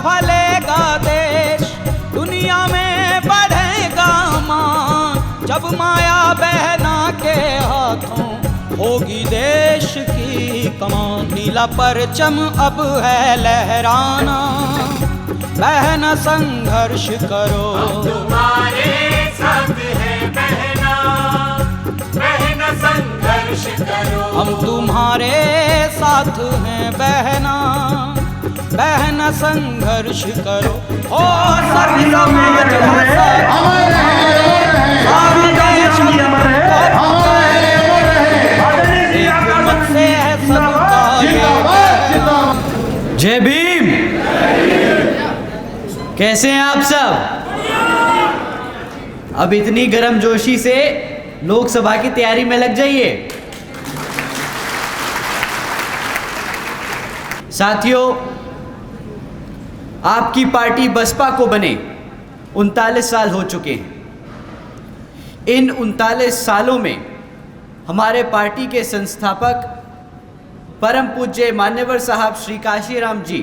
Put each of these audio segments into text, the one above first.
फलेगा देश, दुनिया में बढ़ेगा मान। जब माया बहना के हाथों होगी देश की कमान। नीला परचम अब है लहराना, बहना संघर्ष करो। हम तुम्हारे साथ हैं बहना, बहना संघर्ष करो। हम तुम्हारे साथ हैं बहना, बहना संघर्ष करो। ओ सभी समाज जय भीम। कैसे हैं आप सब? अब इतनी गर्मजोशी से लोकसभा की तैयारी में लग जाइए। साथियों, आपकी पार्टी बसपा को बने 39 साल हो चुके हैं। इन 39 सालों में हमारे पार्टी के संस्थापक परम पूज्य मान्यवर साहब श्री काशीराम जी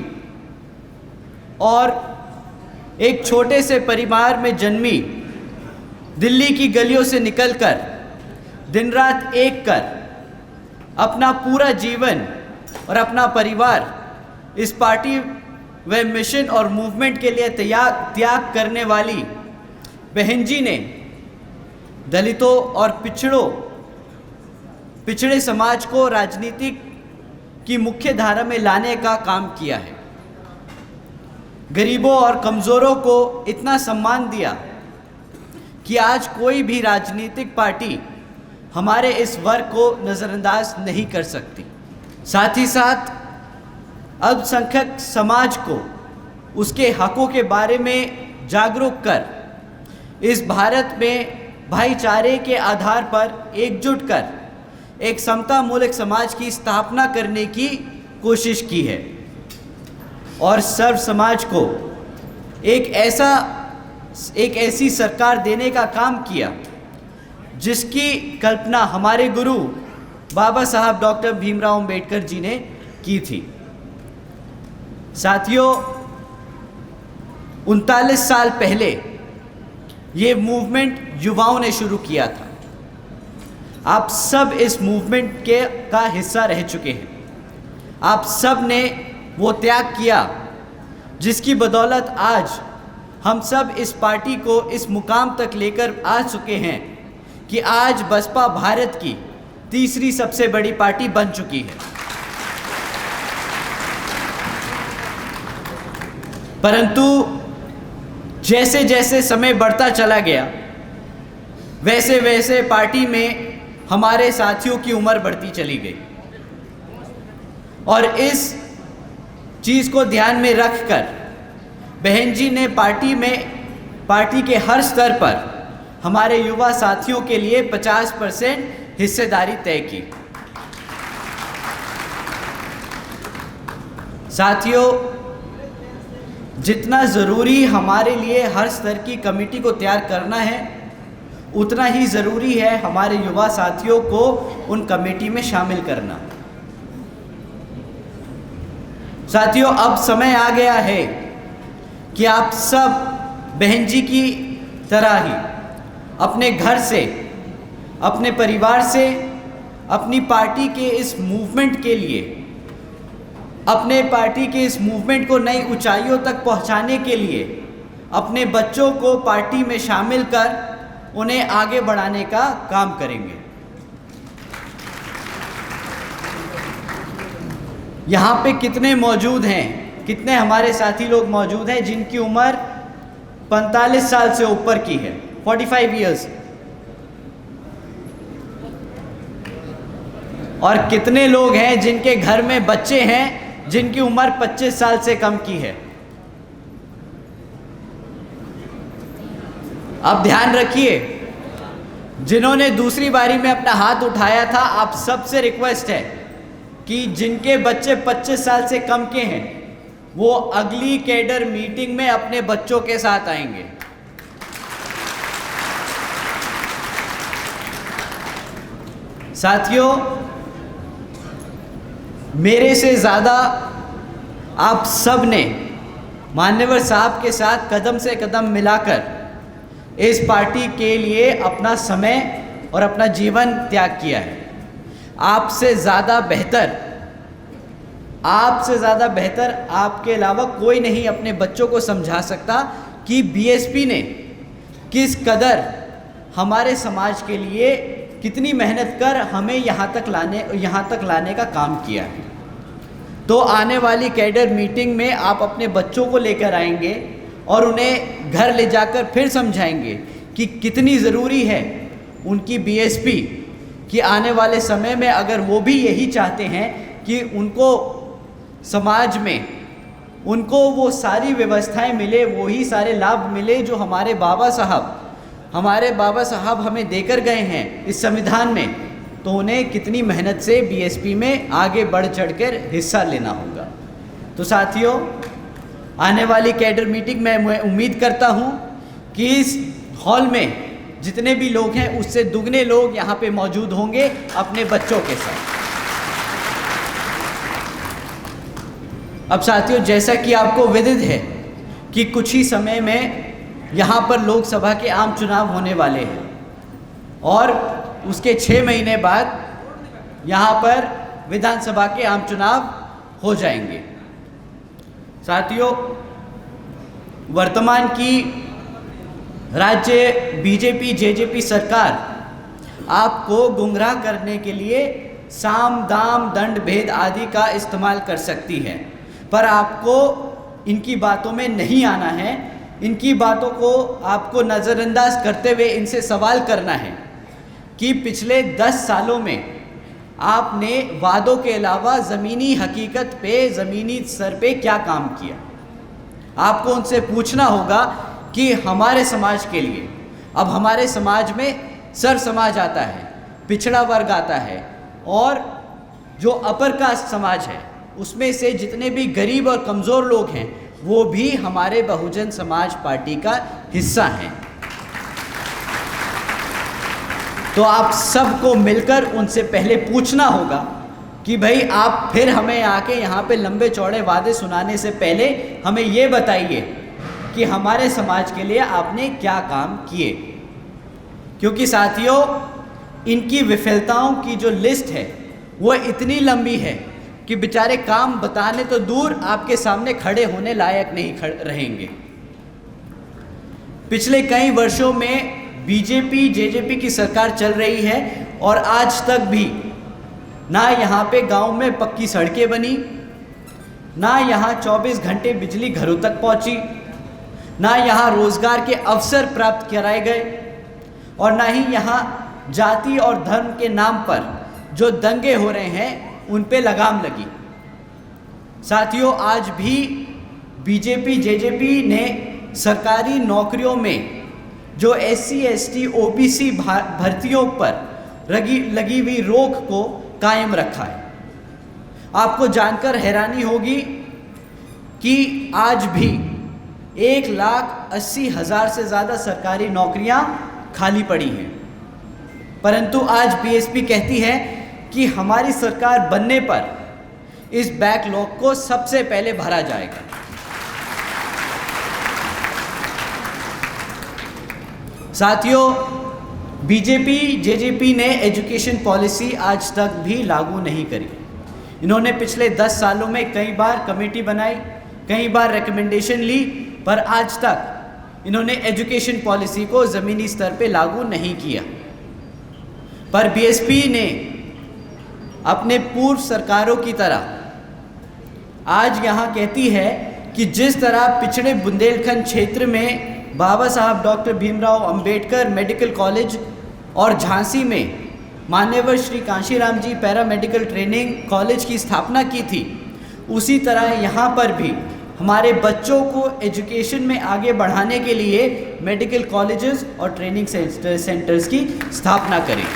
और एक छोटे से परिवार में जन्मी, दिल्ली की गलियों से निकलकर दिन रात एक कर अपना पूरा जीवन और अपना परिवार इस पार्टी व मिशन और मूवमेंट के लिए त्याग करने वाली बहन जी ने दलितों और पिछड़े समाज को राजनीतिक की मुख्य धारा में लाने का काम किया है। गरीबों और कमज़ोरों को इतना सम्मान दिया कि आज कोई भी राजनीतिक पार्टी हमारे इस वर्ग को नज़रअंदाज नहीं कर सकती। साथ ही साथ अल्पसंख्यक समाज को उसके हकों के बारे में जागरूक कर इस भारत में भाईचारे के आधार पर एकजुट कर एक समता मूलक समाज की स्थापना करने की कोशिश की है और सर्व समाज को एक ऐसी सरकार देने का काम किया जिसकी कल्पना हमारे गुरु बाबा साहब डॉक्टर भीमराव अंबेडकर जी ने की थी। साथियों, 39 साल पहले ये मूवमेंट युवाओं ने शुरू किया था। आप सब इस मूवमेंट का हिस्सा रह चुके हैं। आप सब ने वो त्याग किया जिसकी बदौलत आज हम सब इस पार्टी को इस मुकाम तक लेकर आ चुके हैं कि आज बसपा भारत की तीसरी सबसे बड़ी पार्टी बन चुकी है। परंतु जैसे जैसे समय बढ़ता चला गया वैसे वैसे पार्टी में हमारे साथियों की उम्र बढ़ती चली गई और इस चीज़ को ध्यान में रखकर बहन जी ने पार्टी के हर स्तर पर हमारे युवा साथियों के लिए 50% हिस्सेदारी तय की। साथियों, जितना ज़रूरी हमारे लिए हर स्तर की कमेटी को तैयार करना है उतना ही ज़रूरी है हमारे युवा साथियों को उन कमेटी में शामिल करना। साथियों, अब समय आ गया है कि आप सब बहन जी की तरह ही अपने घर से, अपने परिवार से, अपनी पार्टी के इस मूवमेंट के लिए, अपने पार्टी के इस मूवमेंट को नई ऊंचाइयों तक पहुंचाने के लिए अपने बच्चों को पार्टी में शामिल कर उन्हें आगे बढ़ाने का काम करेंगे। यहाँ पे कितने मौजूद हैं, कितने हमारे साथी लोग मौजूद हैं जिनकी उम्र 45 साल से ऊपर की है, 45 इयर्स, और कितने लोग हैं जिनके घर में बच्चे हैं जिनकी उम्र 25 साल से कम की है। अब ध्यान रखिए, जिन्होंने दूसरी बारी में अपना हाथ उठाया था, आप सबसे रिक्वेस्ट है कि जिनके बच्चे 25 साल से कम के हैं वो अगली कैडर मीटिंग में अपने बच्चों के साथ आएंगे। साथियों, मेरे से ज़्यादा आप सब ने मान्यवर साहब के साथ कदम से कदम मिलाकर इस पार्टी के लिए अपना समय और अपना जीवन त्याग किया है। आपसे ज़्यादा बेहतर आपके अलावा कोई नहीं अपने बच्चों को समझा सकता कि बीएसपी ने किस कदर हमारे समाज के लिए कितनी मेहनत कर हमें यहाँ तक लाने का काम किया है। तो आने वाली कैडर मीटिंग में आप अपने बच्चों को लेकर आएंगे और उन्हें घर ले जाकर फिर समझाएंगे कि कितनी ज़रूरी है उनकी बीएसपी, कि आने वाले समय में अगर वो भी यही चाहते हैं कि उनको समाज में उनको वो सारी व्यवस्थाएं मिले, वही सारे लाभ मिले जो हमारे बाबा साहब हमें देकर गए हैं इस संविधान में, तो उन्हें कितनी मेहनत से बीएसपी में आगे बढ़ चढ़कर हिस्सा लेना होगा। तो साथियों, आने वाली कैडर मीटिंग में मैं उम्मीद करता हूं कि इस हॉल में जितने भी लोग हैं उससे दुगने लोग यहाँ पे मौजूद होंगे अपने बच्चों के साथ। अब साथियों, जैसा कि आपको विदित है कि कुछ ही समय में यहाँ पर लोकसभा के आम चुनाव होने वाले हैं और उसके 6 महीने बाद यहाँ पर विधानसभा के आम चुनाव हो जाएंगे। साथियों, वर्तमान की राज्य बीजेपी जेजेपी सरकार आपको गुमराह करने के लिए साम दाम दंड भेद आदि का इस्तेमाल कर सकती है, पर आपको इनकी बातों में नहीं आना है। इनकी बातों को आपको नज़रअंदाज करते हुए इनसे सवाल करना है कि पिछले 10 सालों में आपने वादों के अलावा ज़मीनी हकीकत पे, ज़मीनी स्तर पे क्या काम किया। आपको उनसे पूछना होगा कि हमारे समाज के लिए, अब हमारे समाज में सर समाज आता है, पिछड़ा वर्ग आता है और जो अपर कास्ट समाज है उसमें से जितने भी गरीब और कमज़ोर लोग हैं वो भी हमारे बहुजन समाज पार्टी का हिस्सा हैं। तो आप सबको मिलकर उनसे पहले पूछना होगा कि भाई आप फिर हमें आके यहाँ पे लंबे चौड़े वादे सुनाने से पहले हमें ये बताइए कि हमारे समाज के लिए आपने क्या काम किए। क्योंकि साथियों, इनकी विफलताओं की जो लिस्ट है वो इतनी लंबी है कि बेचारे काम बताने तो दूर आपके सामने खड़े होने लायक नहीं रहेंगे। पिछले कई वर्षों में बीजेपी जेजेपी की सरकार चल रही है और आज तक भी ना यहाँ पे गांव में पक्की सड़कें बनी, ना यहाँ 24 घंटे बिजली घरों तक पहुँची, ना यहाँ रोज़गार के अवसर प्राप्त कराए गए और ना ही यहाँ जाति और धर्म के नाम पर जो दंगे हो रहे हैं उन पे लगाम लगी। साथियों, आज भी बीजेपी जेजेपी ने सरकारी नौकरियों में जो SC ST OBC भर्तियों पर लगी हुई रोक को कायम रखा है। आपको जानकर हैरानी होगी कि आज भी 1,80,000 से ज़्यादा सरकारी नौकरियां खाली पड़ी हैं, परंतु आज बीएसपी कहती है कि हमारी सरकार बनने पर इस बैकलॉग को सबसे पहले भरा जाएगा। साथियों, बीजेपी जेजेपी ने एजुकेशन पॉलिसी आज तक भी लागू नहीं करी। इन्होंने पिछले 10 सालों में कई बार कमेटी बनाई, कई बार रिकमेंडेशन ली, पर आज तक इन्होंने एजुकेशन पॉलिसी को ज़मीनी स्तर पे लागू नहीं किया। पर बीएसपी ने अपने पूर्व सरकारों की तरह आज यहाँ कहती है कि जिस तरह पिछड़े बुंदेलखंड क्षेत्र में बाबा साहब doctor Bhimrao Ambedkar medical college और झांसी में मान्यवर श्री कांशीराम जी पैरामेडिकल ट्रेनिंग कॉलेज की स्थापना की थी, उसी तरह यहाँ पर भी हमारे बच्चों को एजुकेशन में आगे बढ़ाने के लिए मेडिकल कॉलेजेस और ट्रेनिंग सेंटर्स की स्थापना करें।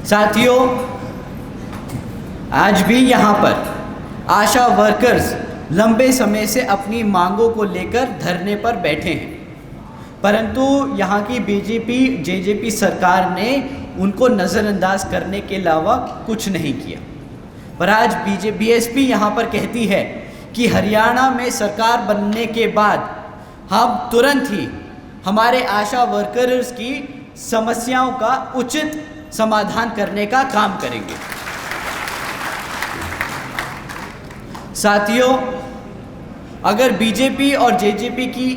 साथियों, आज भी यहाँ पर आशा वर्कर्स लंबे समय से अपनी मांगों को लेकर धरने पर बैठे हैं, परंतु यहाँ की बीजेपी जेजेपी सरकार ने उनको नज़रअंदाज करने के अलावा कुछ नहीं किया। पर आज बीएसपी यहाँ पर कहती है कि हरियाणा में सरकार बनने के बाद हम तुरंत ही हमारे आशा वर्कर्स की समस्याओं का उचित समाधान करने का काम करेंगे। साथियों, अगर बीजेपी और जेजेपी की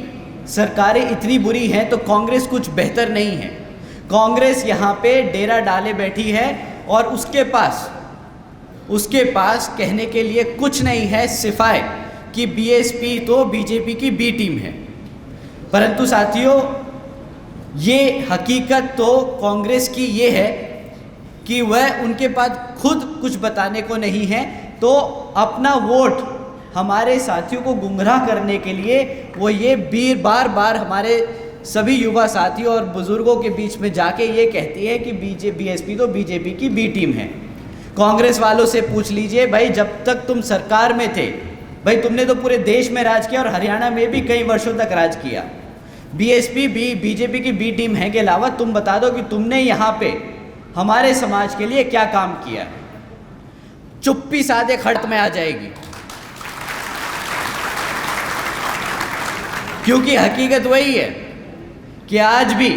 सरकारें इतनी बुरी हैं तो कांग्रेस कुछ बेहतर नहीं है। कांग्रेस यहाँ पे डेरा डाले बैठी है और उसके पास कहने के लिए कुछ नहीं है सिवाय कि बीएसपी तो बीजेपी की बी टीम है। परंतु साथियों, ये हकीकत तो कांग्रेस की ये है कि वह उनके पास खुद कुछ बताने को नहीं है, तो अपना वोट हमारे साथियों को गुमराह करने के लिए वो ये बार बार हमारे सभी युवा साथियों और बुजुर्गों के बीच में जाके ये कहती है कि बीएसपी तो बीजेपी की बी टीम है। कांग्रेस वालों से पूछ लीजिए भाई, जब तक तुम सरकार में थे भाई तुमने तो पूरे देश में राज किया और हरियाणा में भी कई वर्षों तक राज किया। बीएसपी भी बीजेपी की बी टीम है के अलावा तुम बता दो कि तुमने यहाँ पे हमारे समाज के लिए क्या काम किया। चुप्पी साधे खड़क में आ जाएगी, क्योंकि हकीकत वही है कि आज भी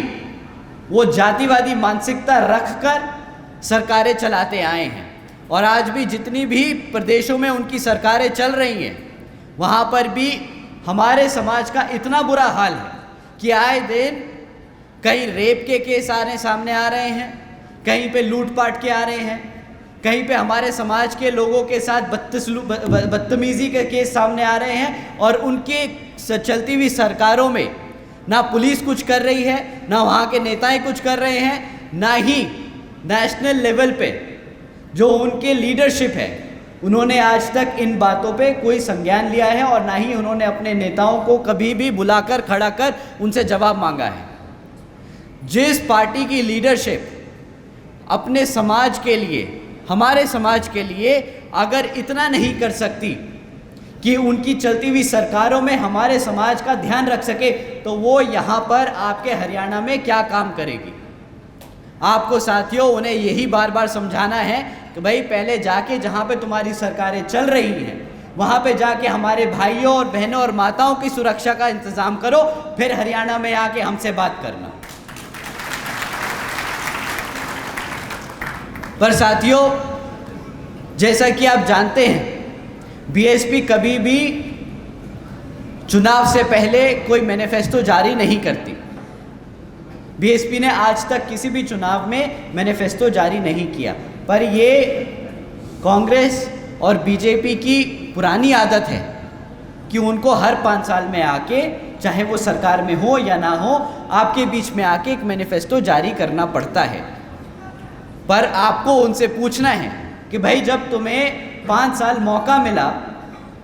वो जातिवादी मानसिकता रखकर सरकारें चलाते आए हैं और आज भी जितनी भी प्रदेशों में उनकी सरकारें चल रही हैं वहाँ पर भी हमारे समाज का इतना बुरा हाल है कि आए दिन कहीं रेप के केस सामने आ रहे हैं, कहीं पे लूटपाट के आ रहे हैं, कहीं पे हमारे समाज के लोगों के साथ बदतमीजी के केस सामने आ रहे हैं। और उनके चलती हुई सरकारों में ना पुलिस कुछ कर रही है, ना वहाँ के नेताएं कुछ कर रहे हैं, ना ही नेशनल लेवल पे जो उनके लीडरशिप है उन्होंने आज तक इन बातों पे कोई संज्ञान लिया है और ना ही उन्होंने अपने नेताओं को कभी भी बुलाकर खड़ा कर उनसे जवाब मांगा है। जिस पार्टी की लीडरशिप अपने समाज के लिए, हमारे समाज के लिए अगर इतना नहीं कर सकती कि उनकी चलती हुई सरकारों में हमारे समाज का ध्यान रख सके, तो वो यहाँ पर आपके हरियाणा में क्या काम करेगी। आपको साथियों उन्हें यही बार बार समझाना है कि भाई पहले जाके जहाँ पे तुम्हारी सरकारें चल रही हैं वहाँ पे जाके हमारे भाइयों और बहनों और माताओं की सुरक्षा का इंतज़ाम करो, फिर हरियाणा में आके हमसे बात करना। पर साथियों, जैसा कि आप जानते हैं बीएसपी कभी भी चुनाव से पहले कोई मैनिफेस्टो जारी नहीं करती। बीएसपी ने आज तक किसी भी चुनाव में मैनिफेस्टो जारी नहीं किया, पर ये कांग्रेस और बीजेपी की पुरानी आदत है कि उनको हर 5 साल में आके, चाहे वो सरकार में हो या ना हो, आपके बीच में आके एक मैनिफेस्टो जारी करना पड़ता है। पर आपको उनसे पूछना है कि भाई जब तुम्हें 5 साल मौका मिला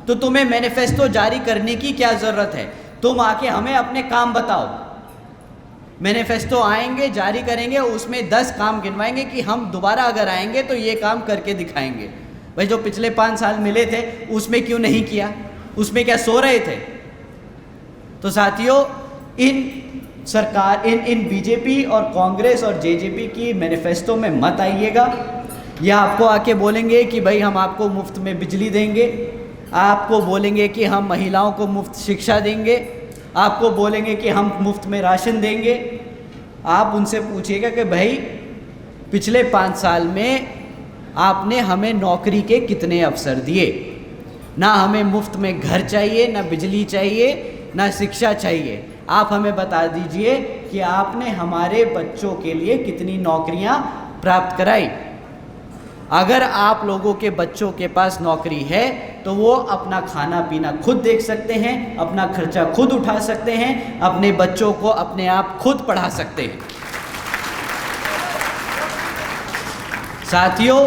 तो तुम्हें मैनिफेस्टो जारी करने की क्या ज़रूरत है। तुम आके हमें अपने काम बताओ। मैनिफेस्टो आएंगे, जारी करेंगे, उसमें 10 काम गिनवाएंगे कि हम दोबारा अगर आएंगे तो ये काम करके दिखाएंगे। भाई जो पिछले 5 साल मिले थे उसमें क्यों नहीं किया, उसमें क्या सो रहे थे। तो साथियों, इन बीजेपी और कांग्रेस और जेजेपी की मैनिफेस्टो में मत आइएगा। या आपको आके बोलेंगे कि भाई हम आपको मुफ्त में बिजली देंगे, आपको बोलेंगे कि हम महिलाओं को मुफ्त शिक्षा देंगे, आपको बोलेंगे कि हम मुफ्त में राशन देंगे। आप उनसे पूछिएगा कि भाई पिछले 5 साल में आपने हमें नौकरी के कितने अवसर दिए। ना हमें मुफ्त में घर चाहिए, ना बिजली चाहिए, ना शिक्षा चाहिए। आप हमें बता दीजिए कि आपने हमारे बच्चों के लिए कितनी नौकरियां प्राप्त कराई। अगर आप लोगों के बच्चों के पास नौकरी है तो वो अपना खाना पीना खुद देख सकते हैं, अपना खर्चा खुद उठा सकते हैं, अपने बच्चों को अपने आप खुद पढ़ा सकते हैं। साथियों,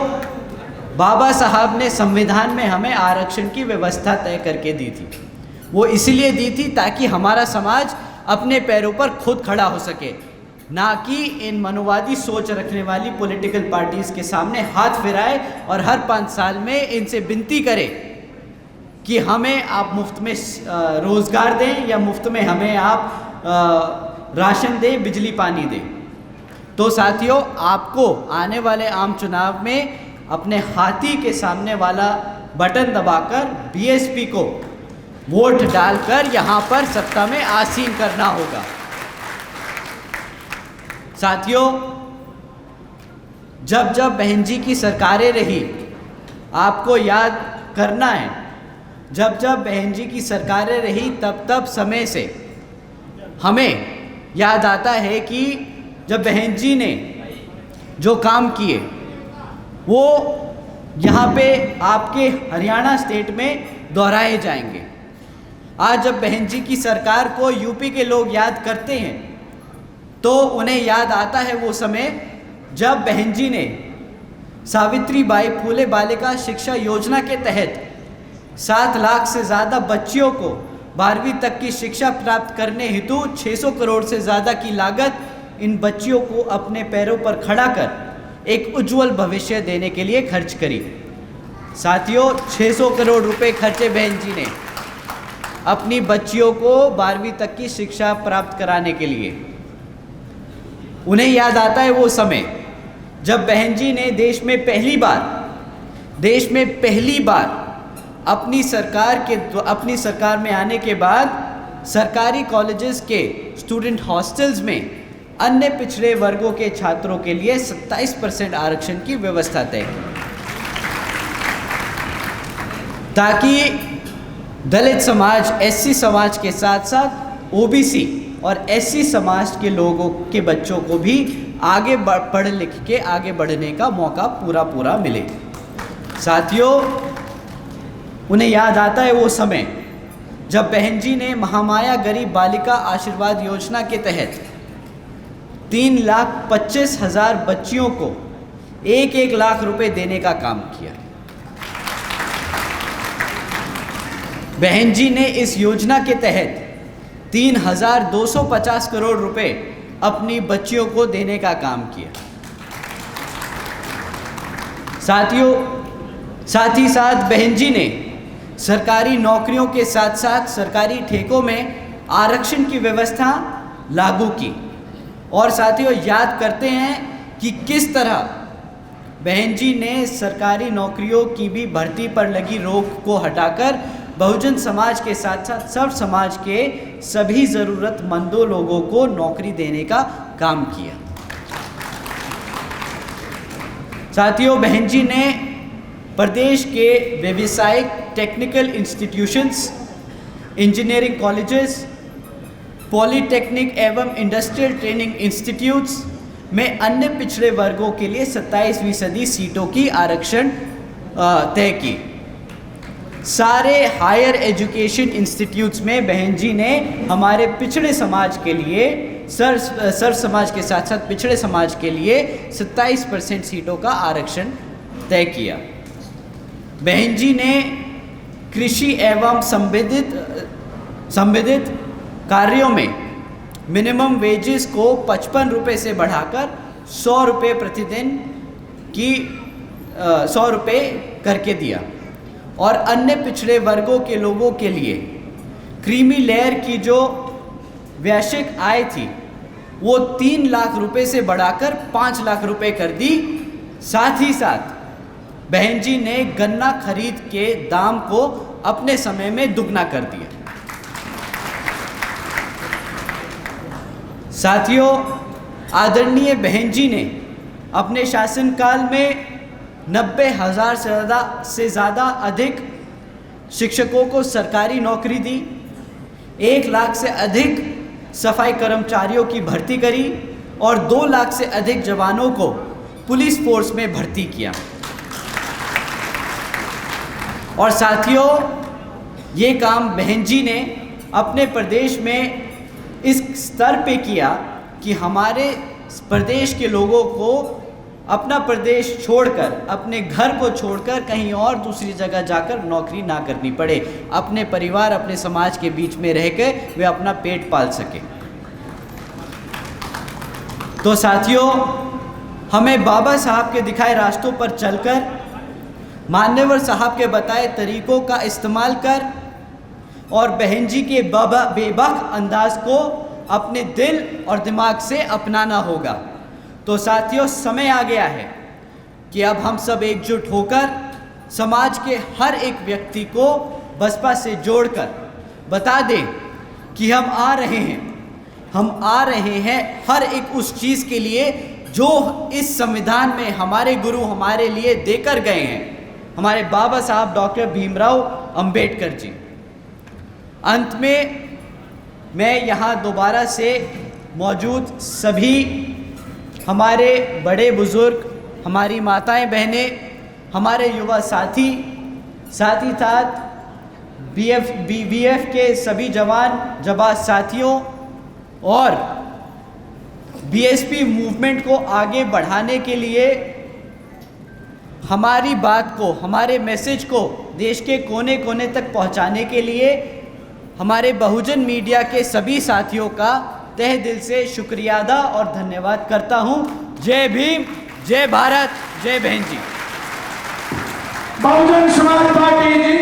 बाबा साहब ने संविधान में हमें आरक्षण की व्यवस्था तय करके दी थी। वो इसलिए दी थी ताकि हमारा समाज अपने पैरों पर खुद खड़ा हो सके, ना कि इन मनोवादी सोच रखने वाली पॉलिटिकल पार्टीज़ के सामने हाथ फिराए और हर 5 साल में इनसे विनती करे कि हमें आप मुफ्त में रोज़गार दें या मुफ्त में हमें आप राशन दें, बिजली पानी दें। तो साथियों, आपको आने वाले आम चुनाव में अपने हाथी के सामने वाला बटन दबाकर बीएसपी को वोट डालकर यहाँ पर सत्ता में आसीन करना होगा। साथियों, जब जब बहन जी की सरकारें रही, आपको याद करना है, जब जब बहन जी की सरकारें रही तब तब समय से हमें याद आता है कि जब बहन जी ने जो काम किए वो यहाँ पे आपके हरियाणा स्टेट में दोहराए जाएंगे। आज जब बहन जी की सरकार को यूपी के लोग याद करते हैं तो उन्हें याद आता है वो समय जब बहन जी ने सावित्रीबाई फूले बालिका शिक्षा योजना के तहत 7 लाख से ज़्यादा बच्चियों को 12वीं तक की शिक्षा प्राप्त करने हेतु 600 करोड़ से ज़्यादा की लागत इन बच्चियों को अपने पैरों पर खड़ा कर एक उज्जवल भविष्य देने के लिए खर्च करी। साथियों, 600 करोड़ रुपए खर्चे बहन जी ने अपनी बच्चियों को 12वीं तक की शिक्षा प्राप्त कराने के लिए। उन्हें याद आता है वो समय जब बहन जी ने देश में पहली बार अपनी सरकार में आने के बाद सरकारी कॉलेजेस के स्टूडेंट हॉस्टल्स में अन्य पिछड़े वर्गों के छात्रों के लिए 27% आरक्षण की व्यवस्था तय की, ताकि दलित समाज, एससी समाज के साथ साथ ओबीसी और एससी समाज के लोगों के बच्चों को भी आगे पढ़ लिख के आगे बढ़ने का मौका पूरा मिले। साथियों, उन्हें याद आता है वो समय जब बहन जी ने महामाया गरीब बालिका आशीर्वाद योजना के तहत 3,25,000 बच्चियों को 1-1 लाख रुपए देने का काम किया। बहन जी ने इस योजना के तहत 3,250 करोड़ रुपए अपनी बच्चियों को देने का काम किया। साथियों, साथ ही साथ बहन जी ने सरकारी नौकरियों के साथ साथ सरकारी ठेकों में आरक्षण की व्यवस्था लागू की। और साथियों, याद करते हैं कि किस तरह बहन जी ने सरकारी नौकरियों की भी भर्ती पर लगी रोक को हटाकर बहुजन समाज के साथ साथ सर्व समाज के सभी ज़रूरतमंदों लोगों को नौकरी देने का काम किया। साथियों, बहन जी ने प्रदेश के व्यावसायिक technical institutions, engineering colleges, polytechnic एवं इंडस्ट्रियल ट्रेनिंग इंस्टीट्यूट्स में अन्य पिछड़े वर्गों के लिए 27% सीटों की आरक्षण तय की। सारे हायर एजुकेशन इंस्टीट्यूट्स में बहन जी ने हमारे पिछड़े समाज के लिए, सर्व समाज के साथ साथ पिछड़े समाज के लिए 27% सीटों का आरक्षण तय किया। बहन जी ने कृषि एवं संबंधित कार्यों में मिनिमम वेजेस को 55 रुपये से बढ़ाकर 100 रुपये प्रतिदिन की 100 रुपये करके दिया। और अन्य पिछड़े वर्गों के लोगों के लिए क्रीमी लेयर की जो वैश्विक आय थी वो 3 लाख रुपए से बढ़ाकर 5 लाख रुपए कर दी। साथ ही साथ बहन जी ने गन्ना खरीद के दाम को अपने समय में दुगना कर दिया। साथियों, आदरणीय बहन जी ने अपने शासनकाल में 90,000 से ज़्यादा अधिक शिक्षकों को सरकारी नौकरी दी, 1 लाख से अधिक सफाई कर्मचारियों की भर्ती करी और 2 लाख से अधिक जवानों को पुलिस फोर्स में भर्ती किया। और साथियों, ये काम बहन जी ने अपने प्रदेश में इस स्तर पे किया कि हमारे प्रदेश के लोगों को अपना प्रदेश छोड़कर, अपने घर को छोड़कर कहीं और दूसरी जगह जाकर नौकरी ना करनी पड़े, अपने परिवार, अपने समाज के बीच में रह के वे अपना पेट पाल सके। तो साथियों, हमें बाबा साहब के दिखाए रास्तों पर चलकर, मान्यवर साहब के बताए तरीकों का इस्तेमाल कर और बहन जी के बेबाक अंदाज को अपने दिल और दिमाग से अपनाना होगा। तो साथियों, समय आ गया है कि अब हम सब एकजुट होकर समाज के हर एक व्यक्ति को बसपा से जोड़कर बता दें कि हम आ रहे हैं हर एक उस चीज़ के लिए जो इस संविधान में हमारे गुरु हमारे लिए देकर गए हैं, हमारे बाबा साहब डॉक्टर भीमराव अंबेडकर जी। अंत में मैं यहाँ दोबारा से मौजूद सभी हमारे बड़े बुज़ुर्ग, हमारी माताएं बहनें, हमारे युवा साथी, साथ ही साथ बीएफ के सभी जवान जाबाज साथियों और बीएसपी मूवमेंट को आगे बढ़ाने के लिए हमारी बात को, हमारे मैसेज को देश के कोने कोने तक पहुंचाने के लिए हमारे बहुजन मीडिया के सभी साथियों का तहे दिल से शुक्रिया अदा और धन्यवाद करता हूं। जय भीम, जय भारत, जय बहन जी। बहुजन समाज पार्टी